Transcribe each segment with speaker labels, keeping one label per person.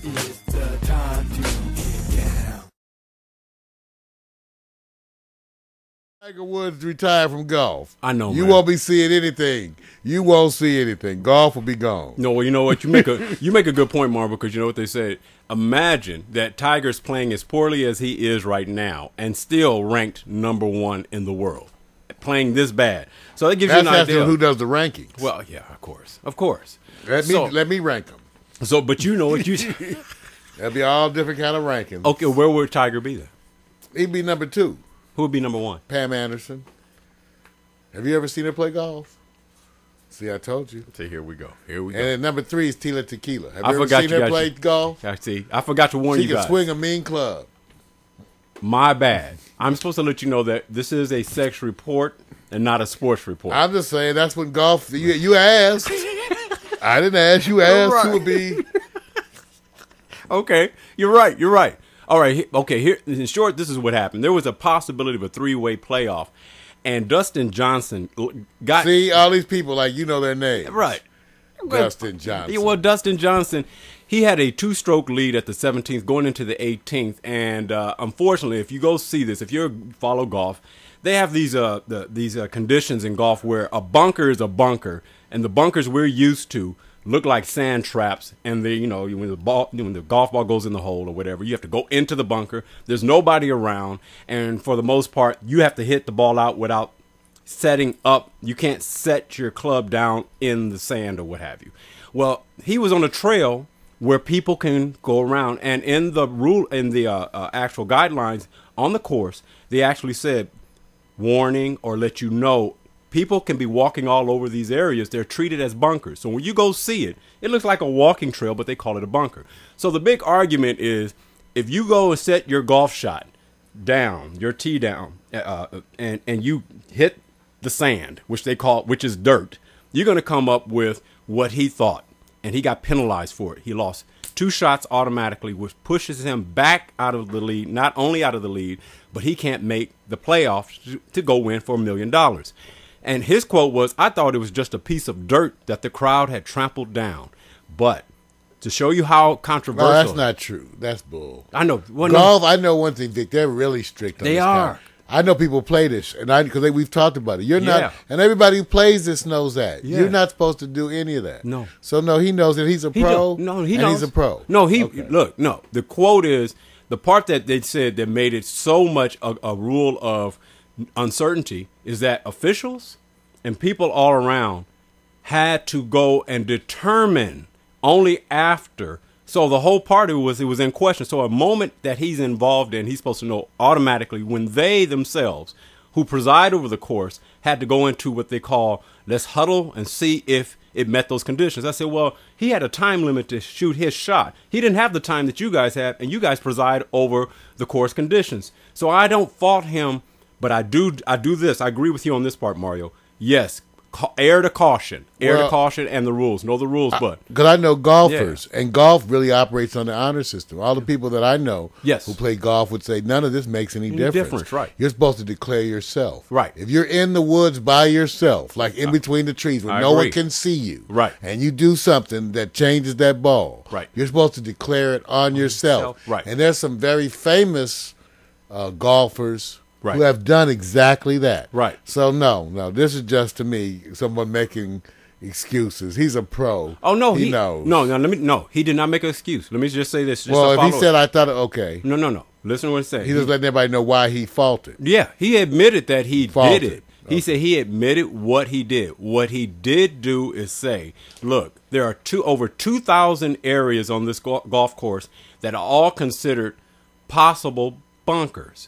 Speaker 1: It's the time to get down.
Speaker 2: Tiger Woods retired from golf.
Speaker 3: I know,
Speaker 2: you
Speaker 3: man.
Speaker 2: won't be seeing anything. You won't see anything. Golf will be gone.
Speaker 3: No, well, you know what? You make a good point, Marv, because you know what they said. Imagine that Tiger's playing as poorly as he is right now and still ranked #1 in the world, playing this bad. So that gives you an idea.
Speaker 2: Who does the rankings?
Speaker 3: Well, yeah, of course.
Speaker 2: Let me rank them.
Speaker 3: So, but you know what you.
Speaker 2: There'll be all different kind of rankings.
Speaker 3: Okay, where would Tiger be then?
Speaker 2: He'd be number 2.
Speaker 3: Who would be #1?
Speaker 2: Pam Anderson. Have you ever seen her play golf? See, I told you.
Speaker 3: See, here we go. And
Speaker 2: at number 3 is Tila Tequila. Have
Speaker 3: I
Speaker 2: you ever seen her play golf?
Speaker 3: I see. I forgot to warn you guys.
Speaker 2: She can swing a mean club.
Speaker 3: My bad. I'm supposed to let you know that this is a sex report and not a sports report.
Speaker 2: I'm just saying that's when golf. You asked. I didn't ask. You asked who would be.
Speaker 3: Okay, you're right. All right, okay, here, in short, this is what happened. There was a possibility of a 3-way playoff, and Dustin Johnson got...
Speaker 2: See, all these people, like, you know their name.
Speaker 3: Right.
Speaker 2: Dustin Johnson.
Speaker 3: Yeah, well, Dustin Johnson, he had a 2-stroke lead at the 17th going into the 18th, and unfortunately, if you go see this, if you follow golf, they have these conditions in golf where a bunker is a bunker, and the bunkers we're used to look like sand traps, and when the golf ball goes in the hole or whatever, you have to go into the bunker. There's nobody around, and for the most part, you have to hit the ball out without setting up. You can't set your club down in the sand or what have you. Well, he was on a trail where people can go around, and in the actual guidelines on the course, they actually said warning or let you know. People can be walking all over these areas. They're treated as bunkers. So when you go see it, it looks like a walking trail, but they call it a bunker. So the big argument is if you go and set your golf shot down, your tee down, and you hit the sand, which is dirt, you're going to come up with what he thought. And he got penalized for it. He lost 2 shots automatically, which pushes him back out of the lead, not only out of the lead, but he can't make the playoffs to go win for $1 million. And his quote was, "I thought it was just a piece of dirt that the crowd had trampled down." But to show you how controversial.
Speaker 2: No, that's not true. That's bull.
Speaker 3: I know. Well,
Speaker 2: golf, I know one thing, Vic. They're really strict on this.
Speaker 3: They are.
Speaker 2: I know people play this, and because we've talked about it. You're not, and everybody who plays this knows that. Yeah. You're not supposed to do any of that.
Speaker 3: No.
Speaker 2: So, no, he knows that he's a pro.
Speaker 3: No, he knows.
Speaker 2: He's a pro.
Speaker 3: No, look, no. The quote is, the part that they said that made it so much a rule of uncertainty is that officials and people all around had to go and determine only after. So the whole party it was in question. So a moment that he's involved in, he's supposed to know automatically when they themselves, who preside over the course, had to go into what they call, let's huddle and see if it met those conditions. I said, well, he had a time limit to shoot his shot. He didn't have the time that you guys have, and you guys preside over the course conditions. So I don't fault him, but I do this. I agree with you on this part, Mario. Yes, err to caution. Err to caution and the rules. Know the rules, but.
Speaker 2: Because I know golfers, and golf really operates on the honor system. All the people that I know who play golf would say none of this makes any difference.
Speaker 3: Right.
Speaker 2: You're supposed to declare yourself.
Speaker 3: Right.
Speaker 2: If you're in the woods by yourself, like in between the trees where no one can see you,
Speaker 3: right,
Speaker 2: and you do something that changes that ball,
Speaker 3: right,
Speaker 2: you're supposed to declare it on yourself.
Speaker 3: Right.
Speaker 2: And there's some very famous golfers
Speaker 3: right,
Speaker 2: who have done exactly that.
Speaker 3: Right.
Speaker 2: So, no, this is just, to me, someone making excuses. He's a pro.
Speaker 3: Oh, no.
Speaker 2: He knows.
Speaker 3: No, he did not make an excuse. Let me just say this.
Speaker 2: Well, if he said, I thought, okay.
Speaker 3: No. Listen to what he said.
Speaker 2: He just letting everybody know why he faulted.
Speaker 3: Yeah, he admitted that he did it. He said he admitted what he did. What he did do is say, look, there are over 2,000 areas on this golf course that are all considered possible bunkers.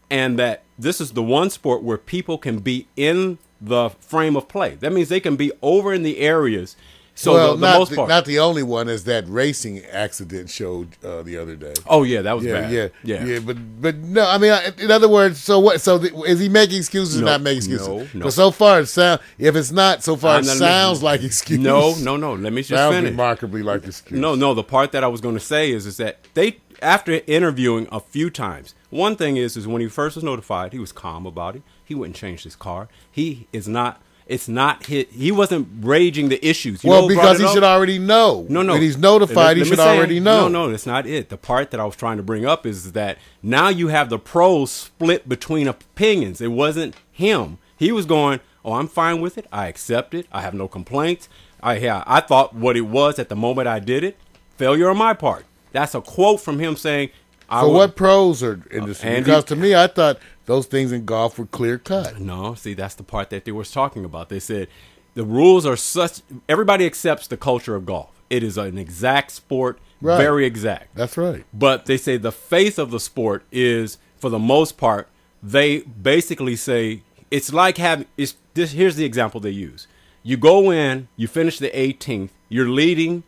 Speaker 3: And that this is the one sport where people can be in the frame of play. That means they can be over in the areas. So the most part,
Speaker 2: not the only one, as that racing accident showed the other day.
Speaker 3: Oh yeah, that was bad.
Speaker 2: Yeah. But no, I mean, in other words, so what? So is he making excuses or not making excuses?
Speaker 3: No.
Speaker 2: Because so far it sounds. If it's not, so far it sounds like excuses.
Speaker 3: No. Let me just finish.
Speaker 2: Remarkably like excuse.
Speaker 3: No. The part that I was going to say is that they, after interviewing a few times, one thing is when he first was notified, he was calm about it. He wouldn't change his car. He is not It's not he wasn't raging the issues.
Speaker 2: Well, because he should already know.
Speaker 3: No.
Speaker 2: When he's notified, he should already know.
Speaker 3: No, that's not it. The part that I was trying to bring up is that now you have the pros split between opinions. It wasn't him. He was going, oh, I'm fine with it. I accept it. I have no complaints. I thought what it was at the moment I did it, failure on my part. That's a quote from him saying,
Speaker 2: what pros are in this? Because to me, I thought those things in golf were clear cut.
Speaker 3: No, see, that's the part that they were talking about. They said the rules are such, everybody accepts the culture of golf. It is an exact sport, right. Very exact.
Speaker 2: That's right.
Speaker 3: But they say the faith of the sport is, for the most part, they basically say, it's like here's the example they use. You go in, you finish the 18th, you're leading,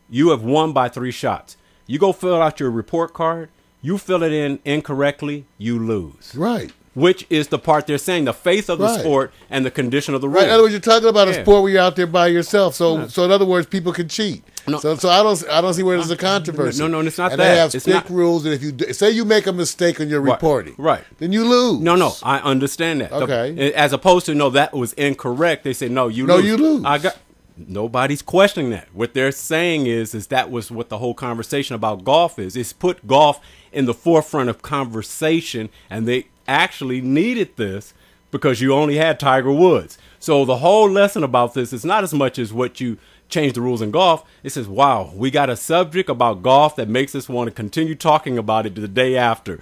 Speaker 3: you have won by 3 shots. You go fill out your report card, you fill it in incorrectly, you lose.
Speaker 2: Right.
Speaker 3: Which is the part they're saying, the faith of the sport and the condition of the rule.
Speaker 2: Right. In other words, you're talking about a sport where you're out there by yourself. So in other words, people can cheat. No. So I don't see where there's a controversy.
Speaker 3: No, it's not
Speaker 2: and
Speaker 3: that.
Speaker 2: They have strict rules, and if you say you make a mistake on your reporting,
Speaker 3: right,
Speaker 2: then you lose.
Speaker 3: No, I understand that.
Speaker 2: Okay.
Speaker 3: As opposed to no, that was incorrect. They say no, you lose.
Speaker 2: No, you lose.
Speaker 3: Nobody's questioning that. What they're saying is that was what the whole conversation about golf is. It's put golf in the forefront of conversation, and they actually needed this because you only had Tiger Woods. So the whole lesson about this is not as much as what you change the rules in golf. It says, wow, we got a subject about golf that makes us want to continue talking about it the day after.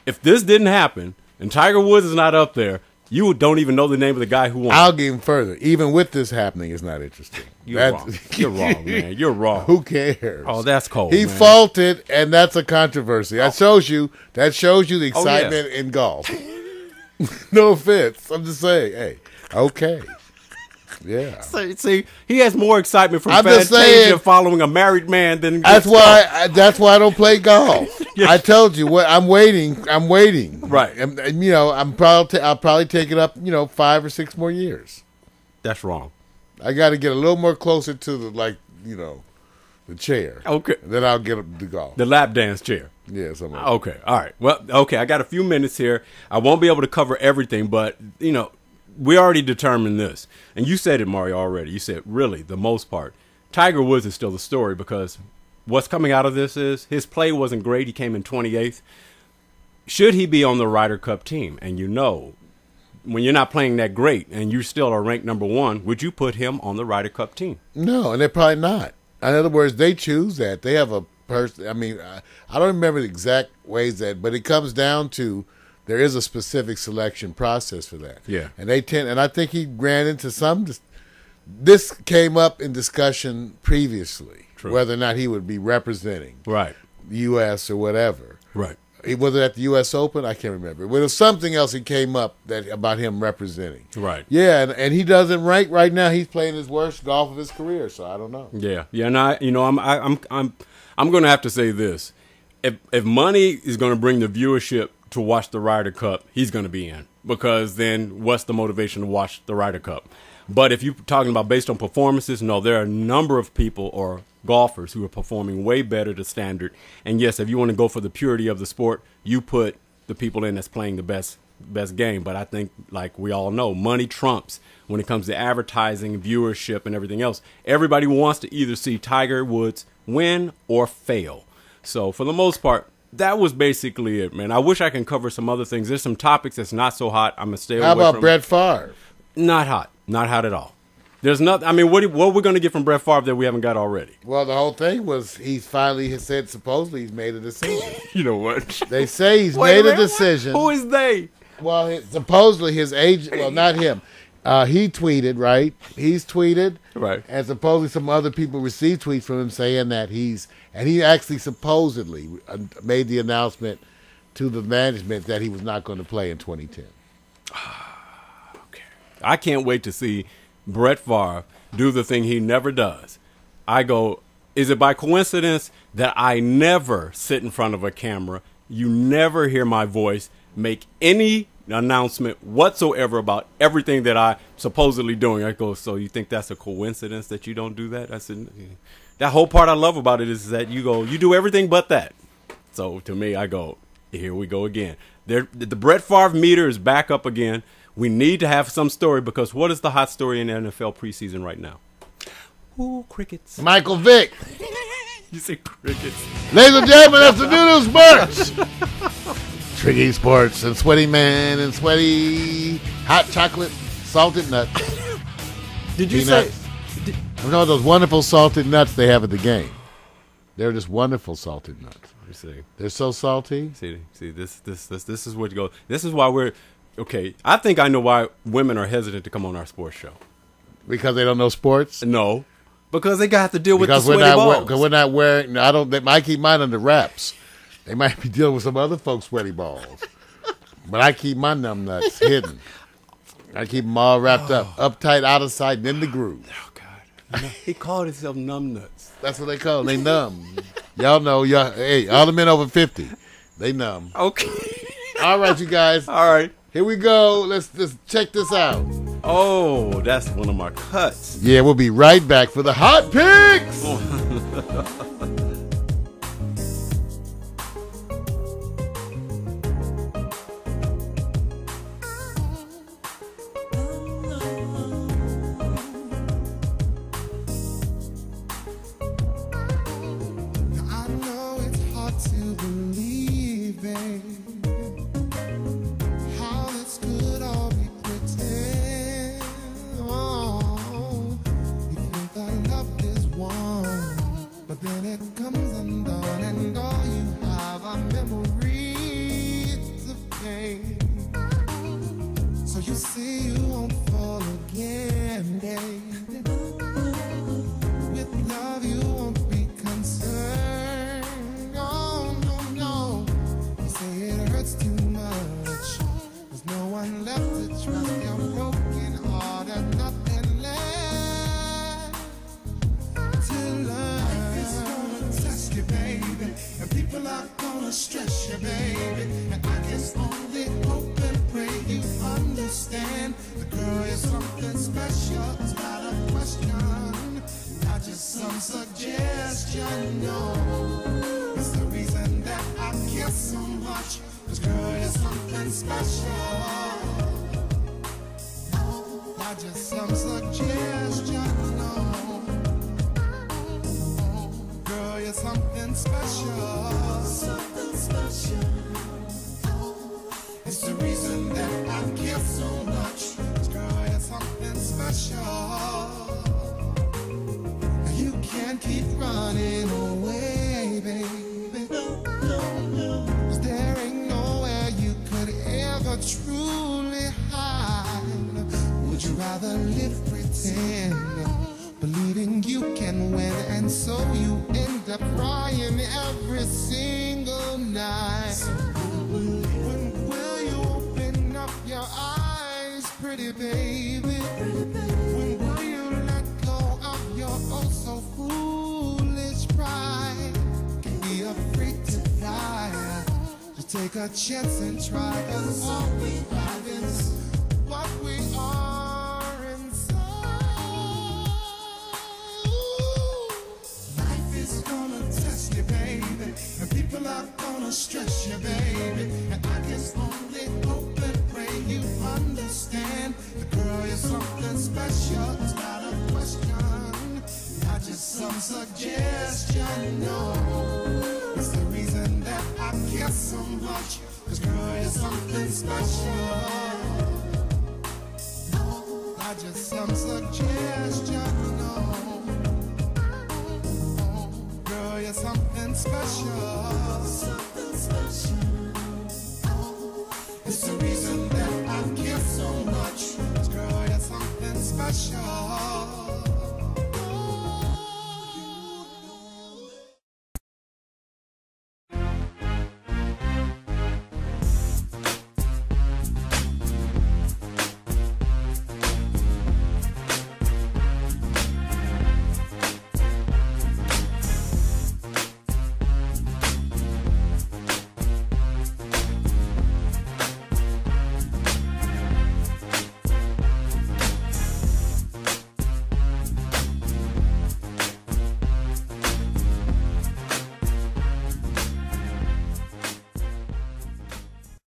Speaker 3: If this didn't happen and Tiger Woods is not up there, you don't even know the name of the guy who won.
Speaker 2: I'll give him further. Even with this happening, it's not interesting.
Speaker 3: You're wrong. You're wrong, man. You're wrong.
Speaker 2: Who cares?
Speaker 3: Oh, that's cold.
Speaker 2: He faulted, and that's a controversy. That shows you the excitement in golf. No offense. I'm just saying, hey, okay. Yeah.
Speaker 3: See, he has more excitement from Fantasia following a married man than
Speaker 2: that's why I don't play golf. I told you what I'm waiting.
Speaker 3: Right.
Speaker 2: And I'll probably take it up 5 or 6 more years.
Speaker 3: That's wrong.
Speaker 2: I got to get a little more closer to the chair.
Speaker 3: Okay.
Speaker 2: Then I'll get up the golf.
Speaker 3: The lap dance chair.
Speaker 2: Yeah, something like
Speaker 3: okay. All right. Well, okay. I got a few minutes here. I won't be able to cover everything, but we already determined this, and you said it, Mario, already. You said, really, the most part, Tiger Woods is still the story because what's coming out of this is his play wasn't great. He came in 28th. Should he be on the Ryder Cup team? And when you're not playing that great and you still are ranked number 1, would you put him on the Ryder Cup team?
Speaker 2: No, and they're probably not. In other words, they choose that. They have a person. I mean, I don't remember the exact ways but it comes down to there is a specific selection process for that.
Speaker 3: Yeah.
Speaker 2: And I think he ran into some. This came up in discussion previously,
Speaker 3: True.
Speaker 2: Whether or not he would be representing
Speaker 3: the
Speaker 2: U.S. or whatever.
Speaker 3: Right.
Speaker 2: Was it at the U.S. Open? I can't remember. But it was something else that came up about him representing.
Speaker 3: Right.
Speaker 2: Yeah, and he doesn't rank right now. He's playing his worst golf of his career, so I don't know.
Speaker 3: Yeah. Yeah, and I'm going to have to say this. If money is going to bring the viewership to watch the Ryder Cup, he's going to be in, because then what's the motivation to watch the Ryder Cup? But if you're talking about based on performances, no, there are a number of people or golfers who are performing way better to standard. And yes, if you want to go for the purity of the sport, you put the people in that's playing the best game. But I think, like we all know, money trumps when it comes to advertising, viewership, and everything else. Everybody wants to either see Tiger Woods win or fail. So for the most part, that was basically it, man. I wish I can cover some other things. There's some topics that's not so hot. I'm going to stay away from.
Speaker 2: How about Brett Favre?
Speaker 3: Not hot. Not hot at all. There's nothing. I mean, what are we going to get from Brett Favre that we haven't got already?
Speaker 2: Well, the whole thing was he finally has said supposedly he's made a decision.
Speaker 3: You know what?
Speaker 2: They say he's made a decision.
Speaker 3: Who is they?
Speaker 2: Well, supposedly his agent, well, not him. He tweeted, right? He's tweeted.
Speaker 3: Right.
Speaker 2: And supposedly some other people received tweets from him saying that he actually supposedly made the announcement to the management that he was not going to play in 2010.
Speaker 3: Okay. I can't wait to see Brett Favre do the thing he never does. I go, is it by coincidence that I never sit in front of a camera? You never hear my voice make any announcement whatsoever about everything that I supposedly doing. I go, so you think that's a coincidence that you don't do that? I said, that whole part I love about it is that you do everything but that. So to me, I go, here we go again. The Brett Favre meter is back up again. We need to have some story because what is the hot story in the NFL preseason right now? Ooh, crickets.
Speaker 2: Michael Vick.
Speaker 3: You say crickets.
Speaker 2: Ladies and gentlemen, that's the Doodoo Sports. Tricky Sports and Sweaty Man and Sweaty Hot Chocolate Salted Nuts.
Speaker 3: Did you
Speaker 2: Peanuts.
Speaker 3: say?
Speaker 2: You know those wonderful salted nuts they have at the game? They're just wonderful salted nuts.
Speaker 3: You see.
Speaker 2: They're so salty.
Speaker 3: See, this is what you go. This is why we're okay. I think I know why women are hesitant to come on our sports show.
Speaker 2: Because they don't know sports?
Speaker 3: No, because they got to deal with
Speaker 2: Because
Speaker 3: the sweaty balls.
Speaker 2: because we're not wearing. I keep mine under wraps. They might be dealing with some other folks' sweaty balls, but I keep my numb nuts hidden. I keep them all wrapped up, uptight, out of sight, and in the groove.
Speaker 3: Oh God, he called himself numb nuts.
Speaker 2: That's what they call them. They numb. Y'all know, hey, all the men over 50, they numb.
Speaker 3: Okay.
Speaker 2: All right, you guys.
Speaker 3: All right.
Speaker 2: Here we go. Let's check this out.
Speaker 3: Oh, that's one of my cuts.
Speaker 2: Yeah, we'll be right back for the hot picks.
Speaker 1: I know it's hard to believe, babe, how this could all be pretend. Oh, you think our love is warm, but then it comes undone, and all you have are memories of pain. So you say you won't fall again, babe. With love you won't be concerned. Oh, no, no. You say it hurts too much. There's no one left to trust. Your broken heart and nothing left to learn. Life is gonna test you, baby, and people are gonna stress you, baby. And I can only hope and pray you understand. The girl is something special. It's not a question, not just some suggestion. No, it's the reason that I care so much. This girl is something special, not just some suggestion. No, girl, you're something special, something special. It's the reason that I care so much. This girl is something special. You can't keep running away, baby. No, no, no. 'Cause there ain't nowhere you could ever truly hide. Would you rather live pretend, believing you can win, and so you end up crying every single night? When will you open up your eyes, pretty baby? When will you let go of your oh so foolish pride? Can't be afraid to die. Just take a chance and try. 'Cause all we have is what we are inside. Life is gonna test you, baby, and people are gonna stress you, baby. And I can only hope and pray you understand. The girl is something special. It's not a question, not just some suggestion. No, it's the reason that I care so much. This girl is something special, not just some suggestion. No, girl, you're something special, something special. It's the reason that I care so much. Girl, you're something special.